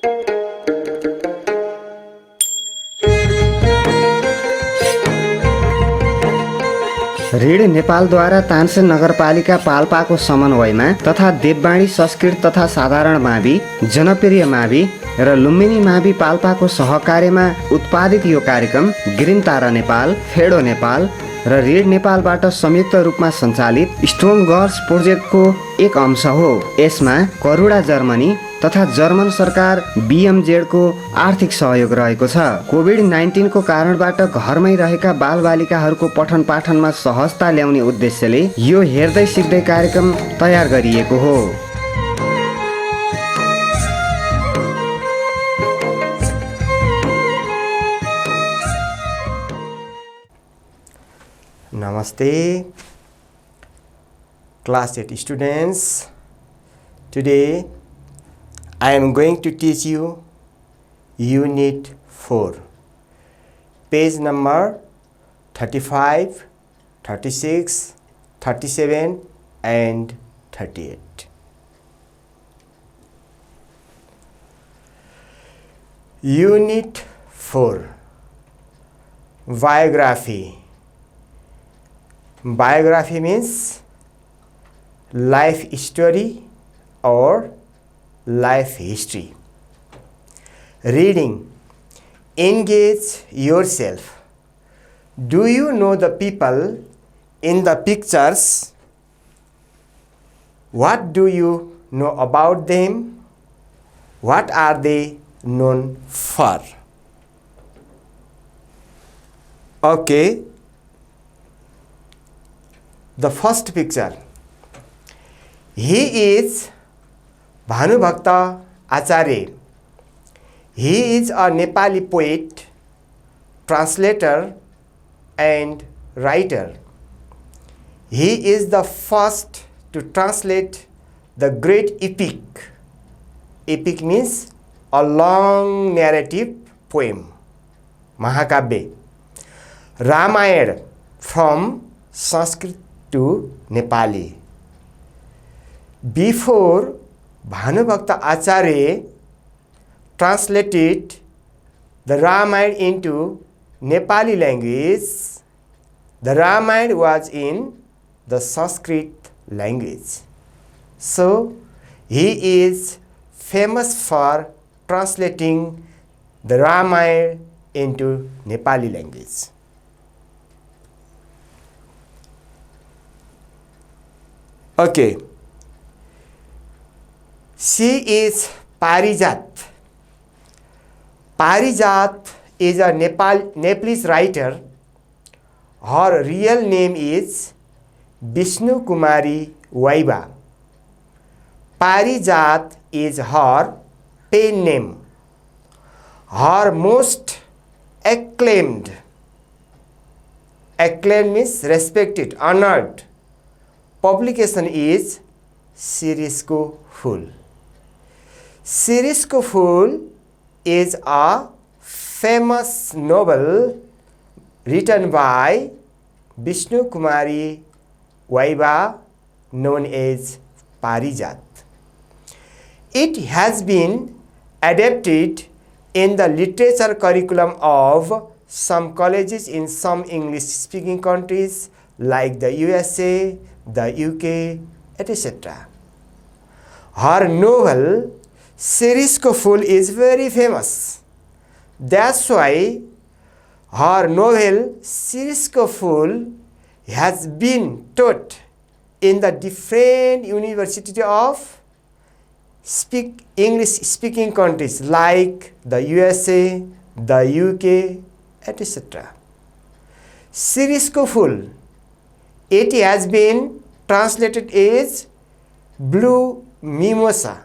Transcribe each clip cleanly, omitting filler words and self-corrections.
ऋण नेपालद्वारा तानसेन नगरपालिका पाल्पाको समन्वयमा तथा देववाणी संस्कृत तथा साधारण मावि, जनप्रिय मावि र लुम्बिनी मावि पाल्पाको सहकार्यमा उत्पादित यो कार्यक्रम ग्रिन तारा नेपाल, फेडो नेपाल र ऋण नेपालबाट संयुक्त रूपमा सञ्चालित स्ट्रङ गर्ल्स प्रोजेक्टको एक अंश हो। यसमा करुणा जर्मनी तथा जर्मन सरकार बीएमजेडको आर्थिक सहयोग रहेको छ। कोभिड-19 को कारणबाट घरमै रहेका बालबालिकाहरूको पठन पाठनमा सहजता ल्याउने उद्देश्यले यो हेर्दै सिक्दै कार्यक्रम तयार गरिएको हो। Namaste, class 8 students. Today I am going to teach you Unit 4, page number 35, 36, 37 and 38. Unit 4, Biography. Biography means life story or life history. Reading. Engage yourself. Do you know the people in the pictures? What do you know about them? What are they known for? Okay. The first picture. He is Bhanubhakta Acharya. He is a Nepali poet, translator and writer. He is the first to translate the great epic. Epic means a long narrative poem, Mahakabya, Ramayana from Sanskrit to Nepali. Before Bhanubhakta Acharya translated the Ramayana into Nepali language, the Ramayana was in the Sanskrit language. So, he is famous for translating the Ramayana into Nepali language. Okay. She is Parijat. Parijat is a Nepalese writer. Her real name is Vishnu Kumari Waiba. Parijat is her pen name. Her most acclaimed means respected, honored publication is Shiris Ko Phool. Shiris Ko Phool is a famous novel written by Vishnu Kumari Waiba known as Parijat. It has been adapted in the literature curriculum of some colleges in some English-speaking countries like the USA, the UK, etc. Her novel Shiris Ko Phool is very famous. That's why her novel Shiris Ko Phool has been taught in the different universities of English-speaking countries like the USA, the UK, etc. Shiris Ko Phool, it has been translated as blue mimosa.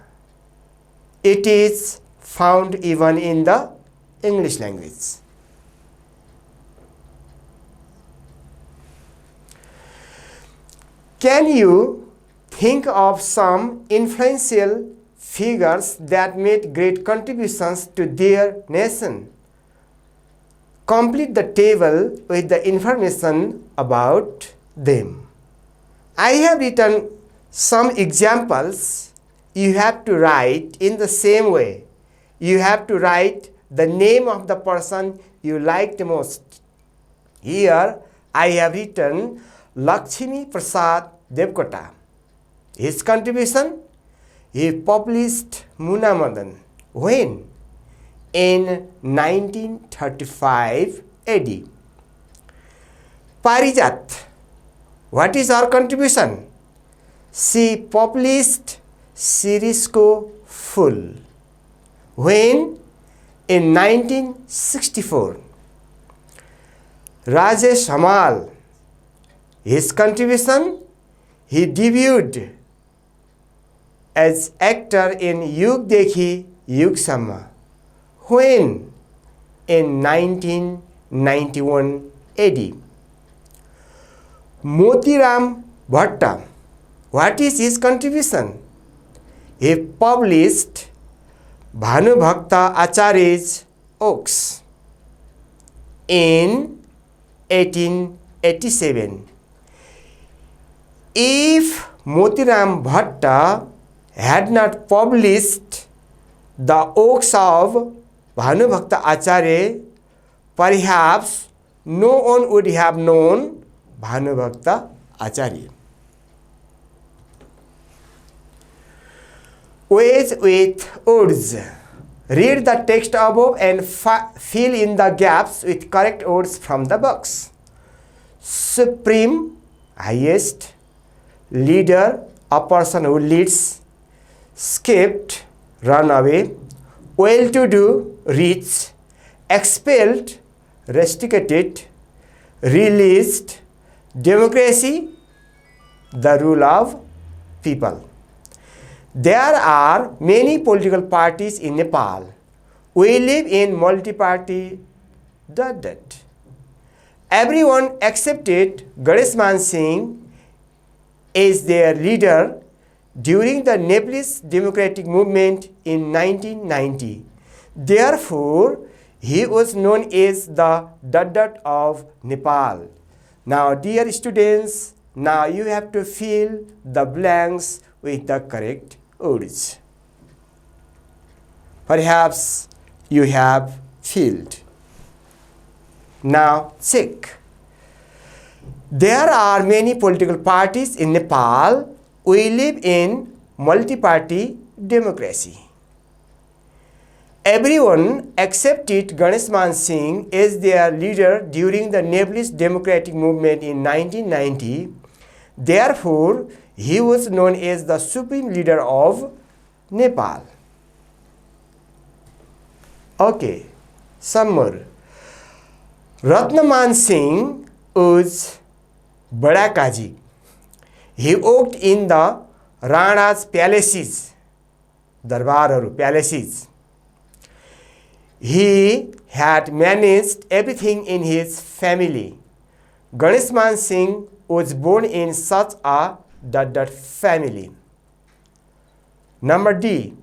It is found even in the English language. Can you think of some influential figures that made great contributions to their nation? Complete the table with the information about them. I have written some examples. You have to write in the same way you have to write the name of the person you liked most. Here I have written Lakshmi Prasad Devkota. His contribution, he published Muna Madan. When? In 1935 AD. Parijat, what is her contribution? She published Sirisko Full. When? In 1964. Rajesh Hamal, his contribution, he debuted as actor in Yug Dekhi Yug Samma. When? In 1991 AD. Motiram Bhatta, what is his contribution? He published Bhanubhakta Acharya's Oaks in 1887. If Motiram Bhatta had not published the Oaks of Bhanubhakta Acharya, perhaps no one would have known Bhanubhakta Acharya. Ways with words. Read the text above and fill in the gaps with correct words from the box. Supreme, highest. Leader, a person who leads. Escaped, run away. Well-to-do, rich. Expelled, rusticated. Released. Democracy, the rule of people. There are many political parties in Nepal. We live in multi-party ... Everyone accepted Ganesh Man Singh as their leader during the Nepalese democratic movement in 1990. Therefore, he was known as the ... of Nepal. Now, dear students, now you have to fill the blanks with the correct words. Perhaps you have filled. Now check. There are many political parties in Nepal. We live in multi-party democracy. Everyone accepted Ganesh Man Singh as their leader during the Nepalese democratic movement in 1990. Therefore, he was known as the supreme leader of Nepal. Okay, some more. Ratnaman Singh was Bada Kaji. He worked in the Rana's palaces, Darbar palaces. He had managed everything in his family. Ganesh Man Singh was born in such a ... family. Number D.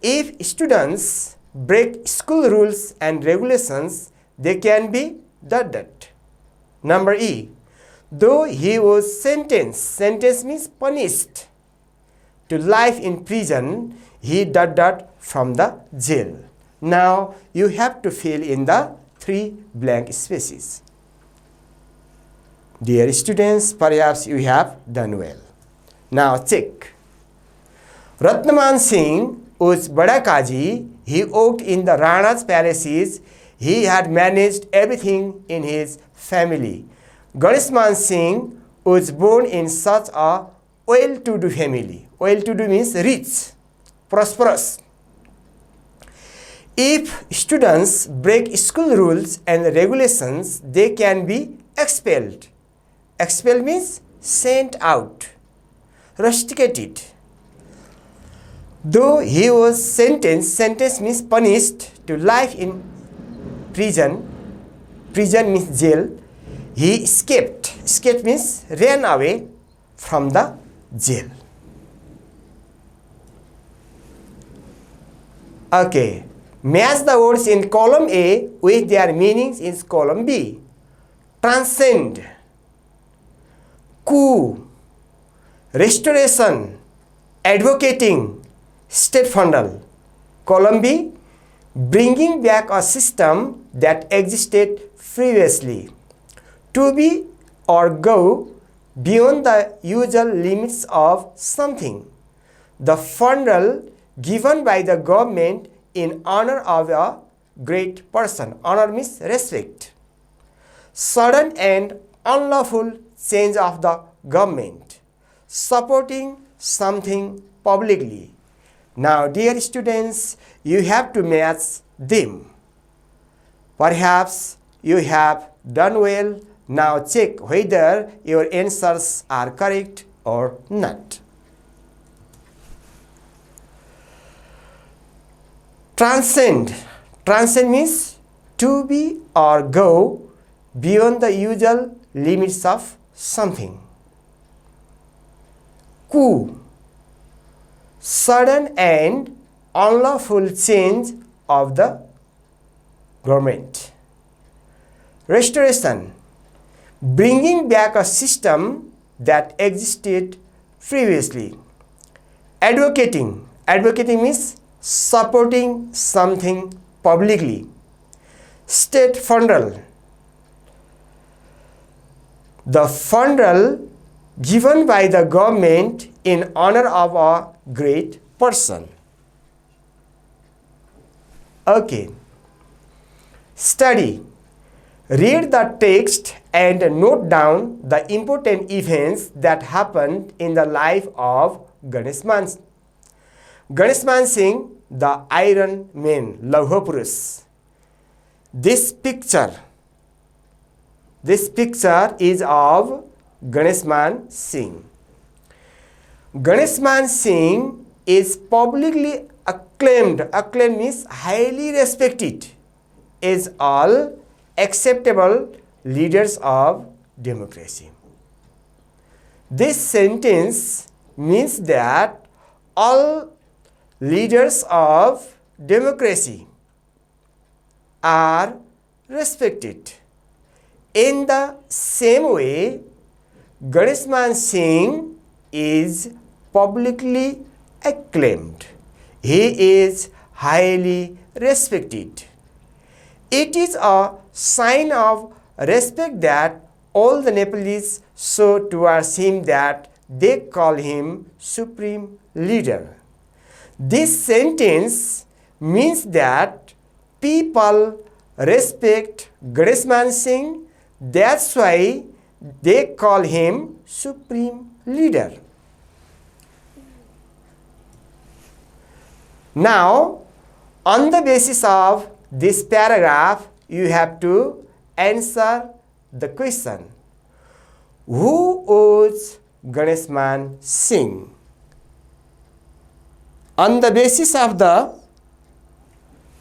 If students break school rules and regulations, they can be ... Number E. Though he was sentenced, sentence means punished, to life in prison, he ... from the jail. Now you have to fill in the 3 blank spaces. Dear students, perhaps you have done well. Now check. Ratnaman Singh was Bada Kaji. He worked in the Rana's palaces. He had managed everything in his family. Ganesh Man Singh was born in such a well-to-do family. Well-to-do means rich, prosperous. If students break school rules and regulations, they can be expelled. Expelled means sent out, rusticated. Though he was sentenced, sentence means punished, to life in prison. Prison means jail. He escaped. Escaped means ran away from the jail. Okay. Match the words in column A with their meanings in column B. Transcend, coup, restoration, advocating, state fundal. Column B, bringing back a system that existed previously. To be or go beyond the usual limits of something. The funeral given by the government in honor of a great person. Honor means respect. Sudden and unlawful change of the government. Supporting something publicly. Now, dear students, you have to match them. Perhaps you have done well. Now check whether your answers are correct or not. Transcend. Transcend means to be or go beyond the usual limits of something. Coup. Sudden and unlawful change of the government. Restoration. Bringing back a system that existed previously. Advocating. Advocating means supporting something publicly. State funeral. The funeral given by the government in honor of a great person. Okay. Study. Read the text and note down the important events that happened in the life of Ganesh Man. Ganesh Man Singh, the Iron Man, Lauha Purush. This picture is of Ganesh Man Singh. Ganesh Man Singh is publicly acclaimed. Acclaimed means highly respected as all acceptable leaders of democracy. This sentence means that all leaders of democracy are respected. In the same way, Ganesh Man Singh is publicly acclaimed. He is highly respected. It is a sign of respect that all the Nepalese show towards him that they call him Supreme Leader. This sentence means that people respect Ganesh Man Singh, that's why they call him Supreme Leader. Now, on the basis of this paragraph, you have to answer the question. Who was Ganesh Man Singh? On the basis of the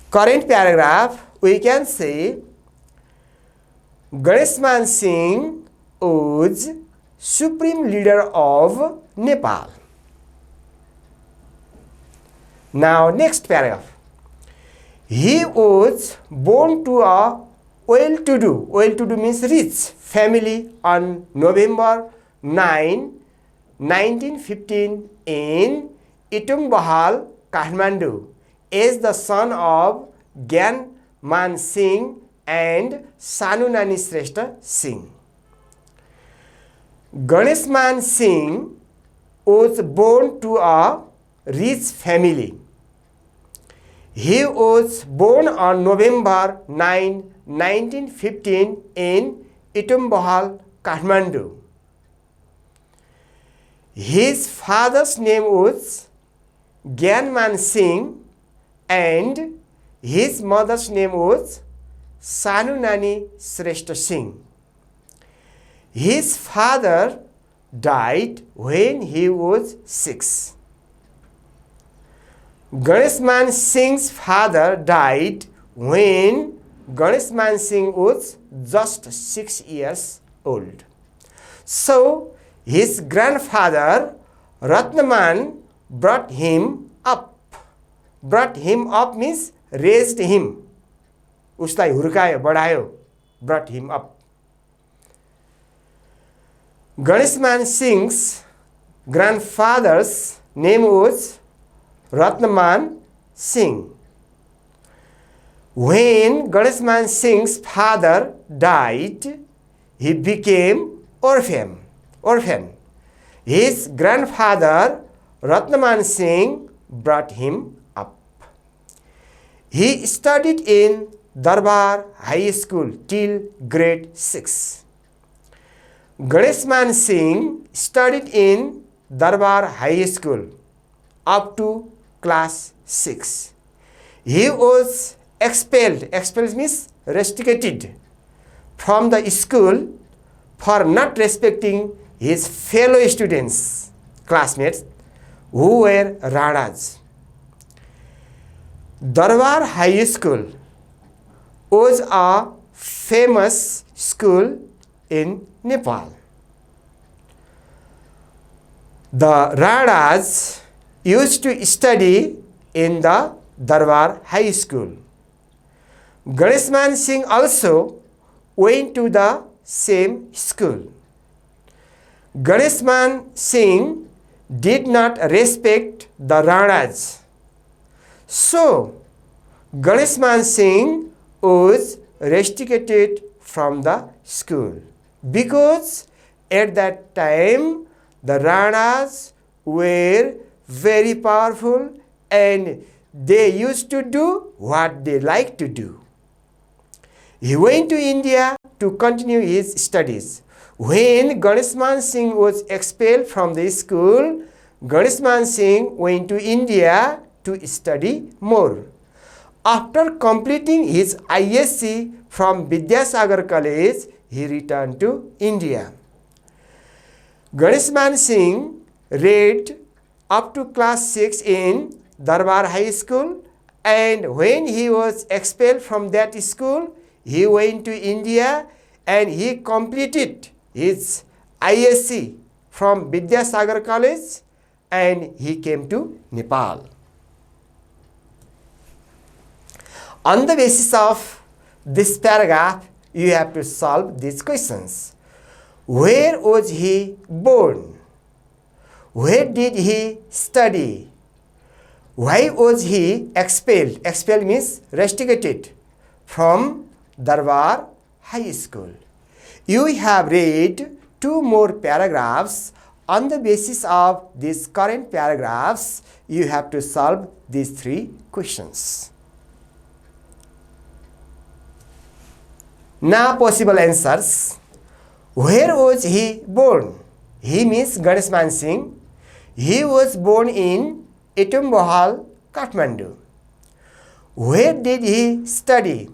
current paragraph, we can say Ganesh Man Singh was Supreme Leader of Nepal. Now, next paragraph. He was born to a well-to-do means rich family on November 9, 1915 in Itungbahal, Kathmandu, as the son of Gyan Man Singh and Sanunani Shrestha Singh. Ganesh Man Singh was born to a rich family. He was born on November 9, 1915 in Itungbahal, Kathmandu. His father's name was Gyan Man Singh and his mother's name was Sanunani Shrestha Singh. His father died when he was 6. Ganesh Man Singh's father died when Ganesh Man Singh was just 6 years old. So, his grandfather Ratnaman brought him up. Brought him up means raised him. Usलाई hurkayo, badayo, brought him up. Ganesh Man Singh's grandfather's name was Ratnaman Singh. When Ganeshman Singh's father died, he became orphan. His grandfather Ratnaman Singh brought him up. He studied in Darbar High School till grade 6. Ganeshman Singh studied in Darbar High School up to class 6. He was expelled means rusticated from the school for not respecting his fellow students, classmates who were Ranas. Darbar High School was a famous school in Nepal. The Ranas used to study in the Darbar High School. Ganeshman Singh also went to the same school. Ganeshman Singh did not respect the Ranas. So, Ganeshman Singh was rusticated from the school because at that time the Ranas were very powerful and they used to do what they liked to do. He went to India to continue his studies. When Ganeshman Singh was expelled from the school, Ganeshman Singh went to India to study more. After completing his ISc from Vidyasagar College, he returned to India. Ganeshman Singh read up to class 6 in Darbar High School, and when he was expelled from that school, he went to India and he completed his ISc from Vidyasagar College and he came to Nepal. On the basis of this paragraph, you have to solve these questions. Where was he born? Where did he study? Why was he expelled? Expelled means rusticated from Darbar High School. You have read 2 more paragraphs. On the basis of these current paragraphs, you have to solve these 3 questions. Now possible answers. Where was he born? He means Ganeshman Singh. He was born in Itumbahal, Kathmandu. Where did he study?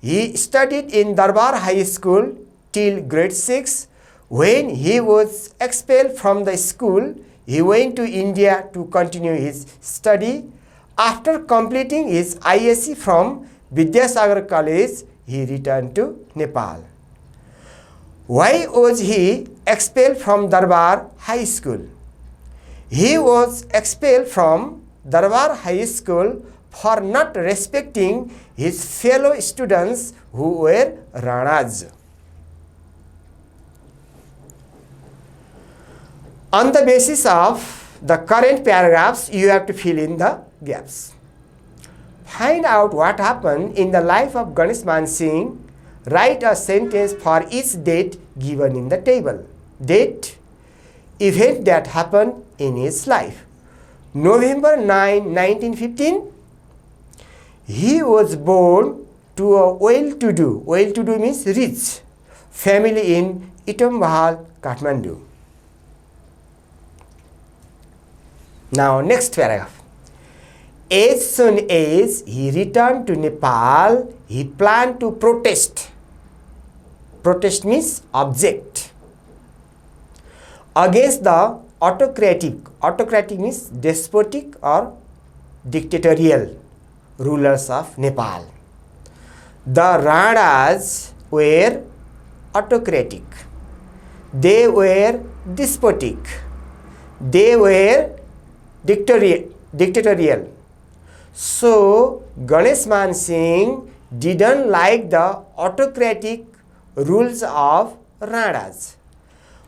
He studied in Darbar High School till grade 6. When he was expelled from the school, he went to India to continue his study. After completing his ISc from Vidyasagar College, he returned to Nepal. Why was he expelled from Darbar High School? He was expelled from Darbar High School for not respecting his fellow students who were Ranas. On the basis of the current paragraphs, you have to fill in the gaps. Find out what happened in the life of Ganeshman Singh. Write a sentence for each date given in the table. Date, event that happened in his life. November 9, 1915, he was born to a well-to-do means rich, family in Itumbahal, Kathmandu. Now next paragraph. As soon as he returned to Nepal, he planned to protest. Protest means object against the autocratic means despotic or dictatorial rulers of Nepal. The Ranas were autocratic. They were despotic. They were dictatorial. So, Ganeshman Singh didn't like the autocratic rules of Ranas.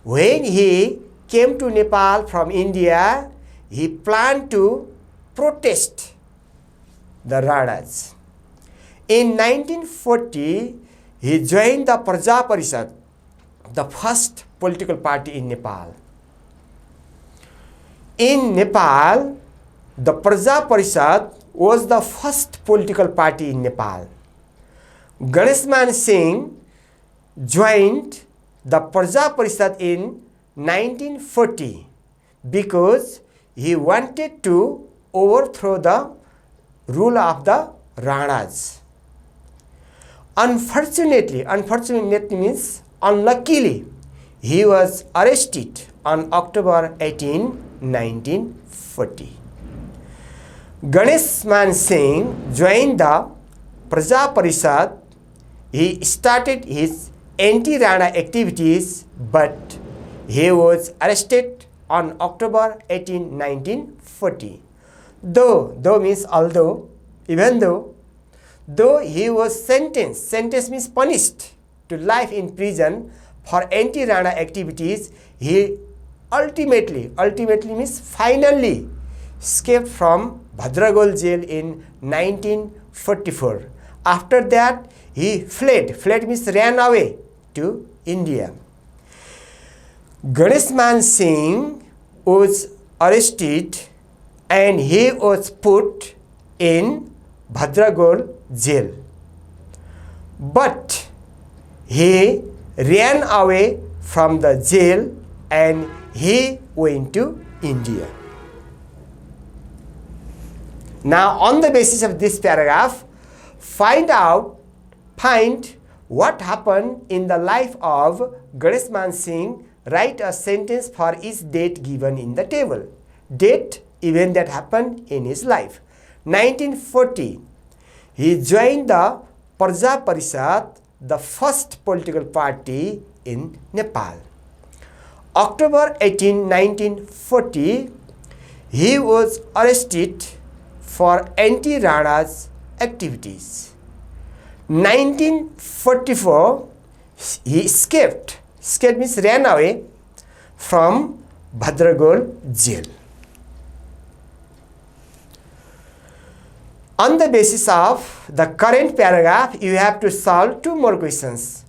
When he came to Nepal from India, he planned to protest the Ranas. In 1940, he joined the Praja Parishad, the first political party in Nepal. In Nepal, the Praja Parishad was the first political party in Nepal. Ganeshman Singh joined the Praja Parishad in 1940 because he wanted to overthrow the rule of the Ranas. Unfortunately means unluckily, he was arrested on October 18, 1940. Ganeshman Singh joined the Praja Parishad. He started his anti-Rana activities, but he was arrested on October 18, 1940. Though means although, even though he was sentenced means punished to life in prison for anti-Rana activities, he ultimately means finally escaped from Bhadragol jail in 1944. After that, he fled means ran away to India. Ganeshman Singh was arrested and he was put in Bhadragol jail. But he ran away from the jail and he went to India. Now, on the basis of this paragraph, find what happened in the life of Ganeshman Singh. Write a sentence for each date given in the table. Date, event that happened in his life. 1940, he joined the Praja Parishad, the first political party in Nepal. October 18, 1940, he was arrested for anti-Rana's activities. 1944, he escaped means ran away from Bhadragol jail. On the basis of the current paragraph, you have to solve two more questions.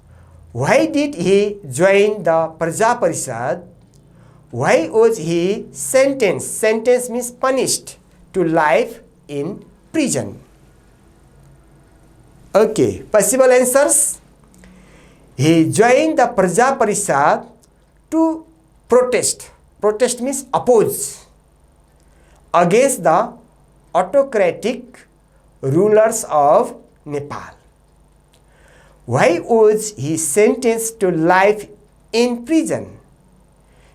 Why did he join the Praja Parishad? Why was he sentenced? Sentence means punished to life in prison. Okay, possible answers. He joined the Praja Parishad to protest. Protest means oppose against the autocratic rulers of Nepal. Why was he sentenced to life in prison?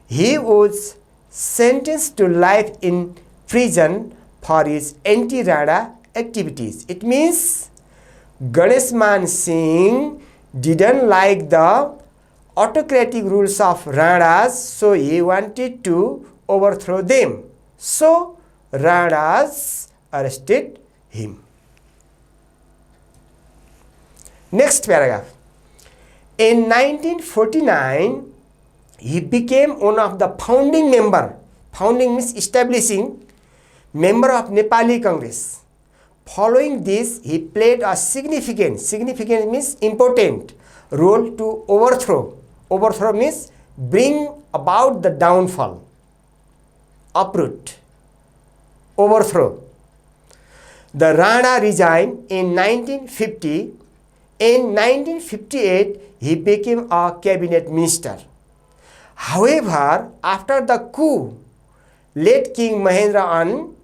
He was sentenced to life in prison for his anti-Rana activities. It means Ganeshman Singh didn't like the autocratic rules of Ranas, so he wanted to overthrow them. So Ranas arrested him. Next paragraph. In 1949, he became one of the founding member. Founding means establishing member of Nepali Congress. Following this, he played a significant means important role to overthrow. Overthrow means bring about the downfall, uproot, overthrow. The Rana resigned in 1950. In 1958, he became a cabinet minister. However, after the coup, late King Mahendra on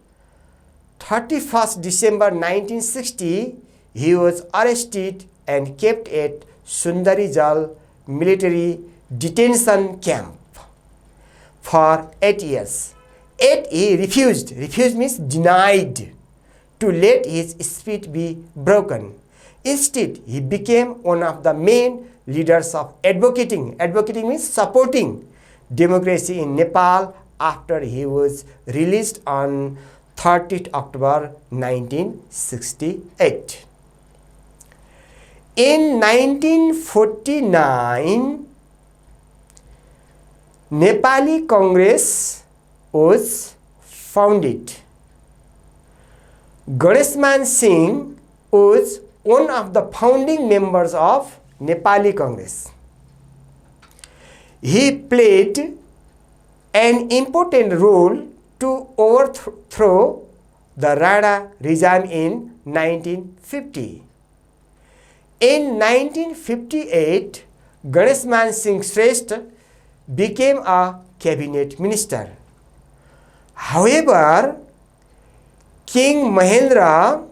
31st December 1960, he was arrested and kept at Sundari Jal military detention camp for 8 years. Yet he refused means denied, to let his spirit be broken. Instead, he became one of the main leaders of advocating means supporting democracy in Nepal after he was released on 30th October 1968. In 1949, Nepali Congress was founded. Ganeshman Singh was one of the founding members of Nepali Congress. He played an important role to overthrow the Rana regime in 1950. In 1958, Ganeshman Singh Shrestha became a cabinet minister. However, King Mahendra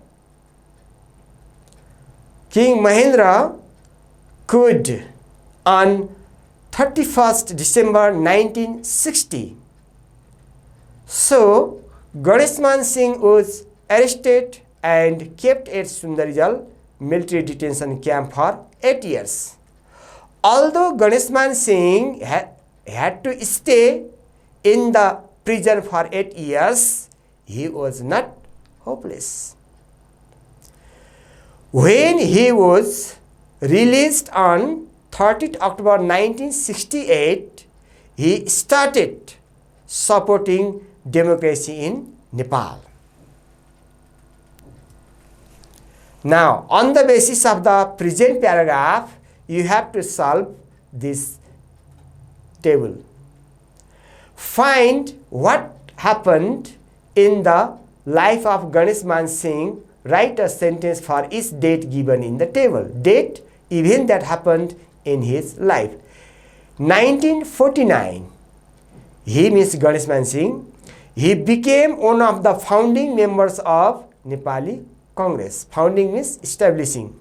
could on 31st December 1960. So, Ganeshman Singh was arrested and kept at Sundarijal military detention camp for 8 years. Although Ganeshman Singh had to stay in the prison for 8 years, he was not hopeless. When he was released on 30th October 1968, he started supporting democracy in Nepal. Now, on the basis of the present paragraph, you have to solve this table. Find what happened in the life of Ganeshman Singh. Write a sentence for each date given in the table. Date, event that happened in his life. 1949, he means Ganeshman Singh. He became one of the founding members of Nepali Congress. Founding means establishing.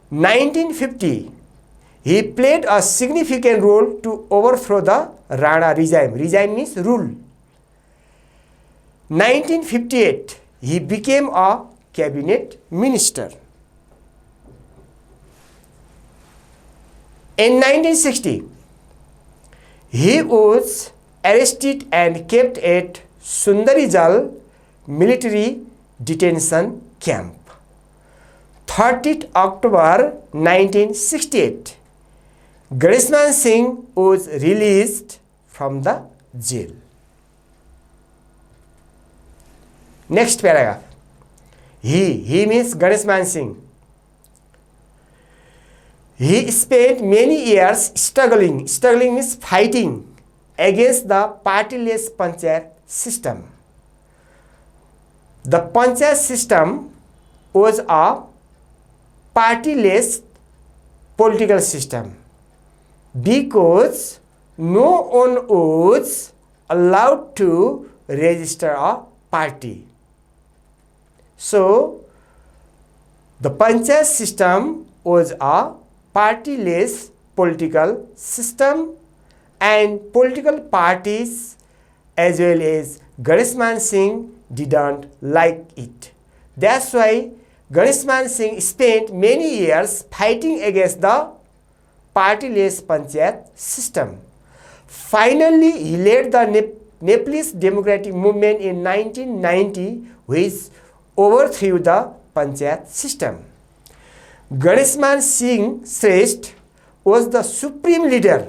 1950, he played a significant role to overthrow the Rana regime. Regime means rule. 1958, he became a cabinet minister. In 1960, he was arrested and kept at Sundarijal military detention camp. 30th October 1968, Ganeshman Singh was released from the jail. Next paragraph. He means Ganeshman Singh. He spent many years struggling. Struggling means fighting against the partyless panchayat system. The panchayat system was a partyless political system because no one was allowed to register a party. So, the panchayat system was a partyless political system, and political parties as well as Ganeshman Singh didn't like it. That's why Ganeshman Singh spent many years fighting against the partyless panchayat system. Finally, he led the Nepalese democratic movement in 1990, which overthrew the panchayat system. Ganeshman Singh Shrestha was the supreme leader.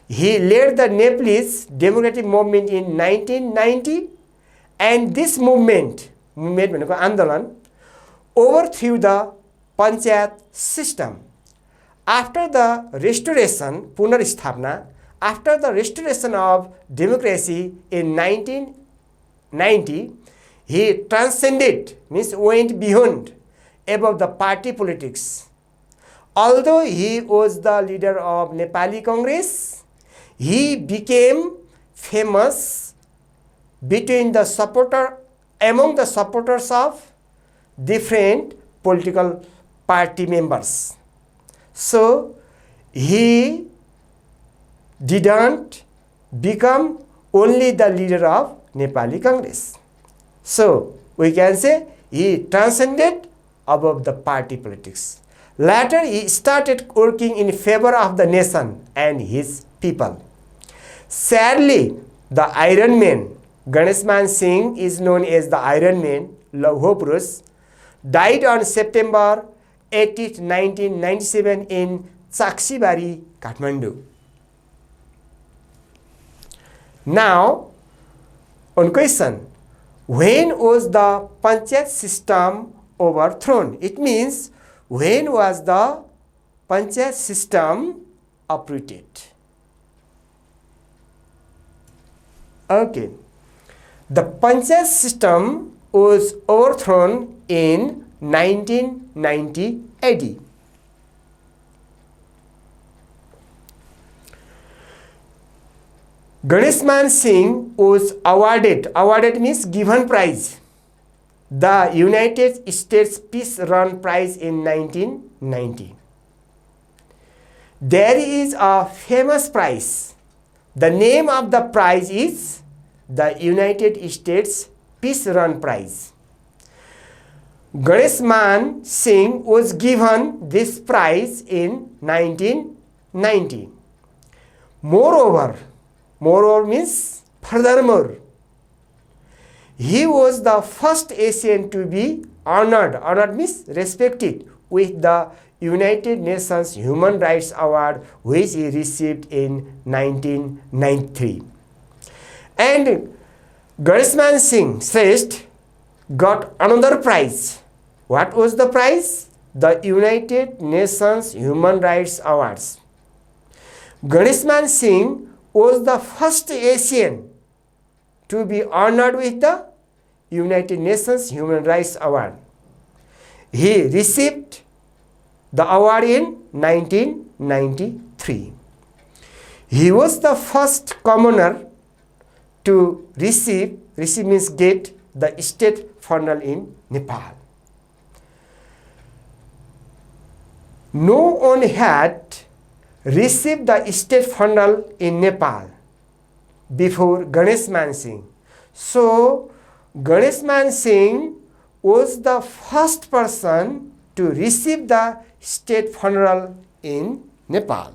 He led the Nepalese democratic movement in 1990, and this movement भनेको आन्दोलन, overthrew the panchayat system. After the restoration, पुनर्स्थापना, after the restoration of democracy in 1990, he transcended, means went beyond, above the party politics. Although he was the leader of Nepali Congress, he became famous among the supporters of different political party members. So, he didn't become only the leader of Nepali Congress. So, we can say he transcended above the party politics. Later, he started working in favor of the nation and his people. Sadly, the Iron Man, Ganeshman Singh is known as the Iron Man, Lauh Purush, died on September 18, 1997 in Chaksibari, Kathmandu. Now, on question, when was the panchayat system overthrown. It means when was the panchayat system uprooted? Okay. The panchayat system was overthrown in 1990 AD. Ganeshman Singh was awarded means given prize, the United States Peace Run Prize in 1990. There is a famous prize. The name of the prize is the United States Peace Run Prize. Ganeshman Singh was given this prize in 1990. Moreover means furthermore, he was the first Asian to be honored. Honored means respected with the United Nations Human Rights Award, which he received in 1993. And Ganeshman Singh Shrestha got another prize. What was the prize? The United Nations Human Rights Awards. Ganeshman Singh was the first Asian to be honored with the United Nations Human Rights Award. He received the award in 1993. He was the first commoner to receive means get the state funeral in Nepal. No one had received the state funeral in Nepal before Ganeshman Singh. So, Ganeshman Singh was the first person to receive the state funeral in Nepal.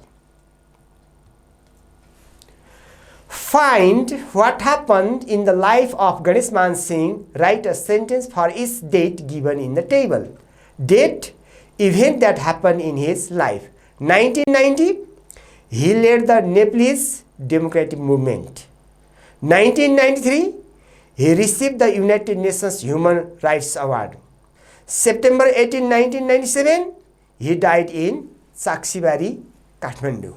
Find what happened in the life of Ganeshman Singh. Write a sentence for each date given in the table. Date, event that happened in his life. 1990, he led the Nepalese Democratic Movement. 1993, he received the United Nations Human Rights Award. September 18, 1997, he died in Saksibari, Kathmandu.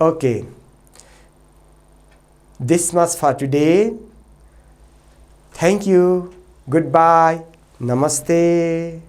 Okay, this much for today. Thank you. Goodbye. Namaste.